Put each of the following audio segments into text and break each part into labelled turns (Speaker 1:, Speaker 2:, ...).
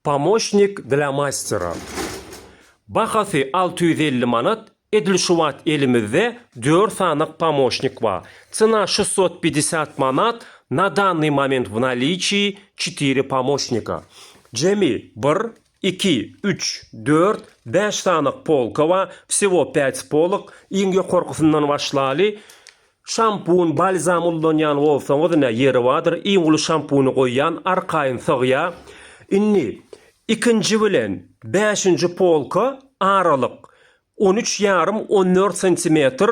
Speaker 1: Помощник для mastera. Bahası 650 manat. Edilşuvat elimizde 4 sanık помощник var. Цена 650 manat. На данный момент в наличии 4 помощника. Cemi 1, 2, 3, 4, 5 sanık polka var. Всего 5 poluk. İnge korkusundan başlalı. Şampun, balzam ullanan olsanız ne yeri vardır. İngulu şampunu koyan arkayın sığya. İnni ikinci bilen 5. polka aralık 13,5-14 сантиметр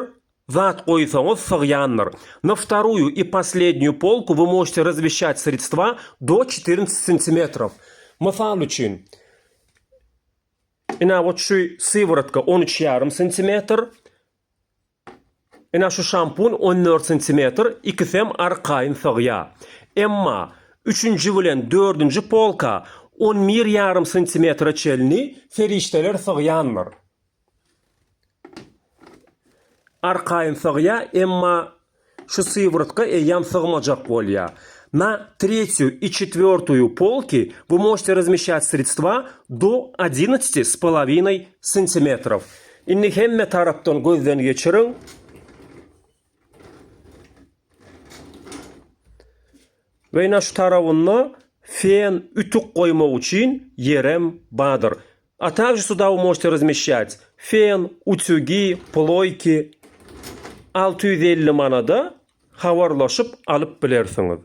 Speaker 1: зад koysanız сığyanır. На вторую и последнюю полку вы можете размещать средства до 14 сантиметров. Мысал için, вот şu сыворотка 13,5 сантиметр, şu şampun 14 сантиметр, ikisem arkayın sığya. Emma 3. bilen 4. polka 11,5 сантиметр çelini ferişteler sığyanır. Arkayın sığya, emma şu сыворотка eyyam sığmacak bolya. На 3 и 4 полки вы можете размещать средства до 11,5 сантиметров. İnni hemme taraftan gözden geçirin. Ve şu tarafına fen ütük koymak için yerem badır. А также сюда вы можете размещать фен, утюги, плойки. 650 manada havarlaşıp alıp bilersiniz.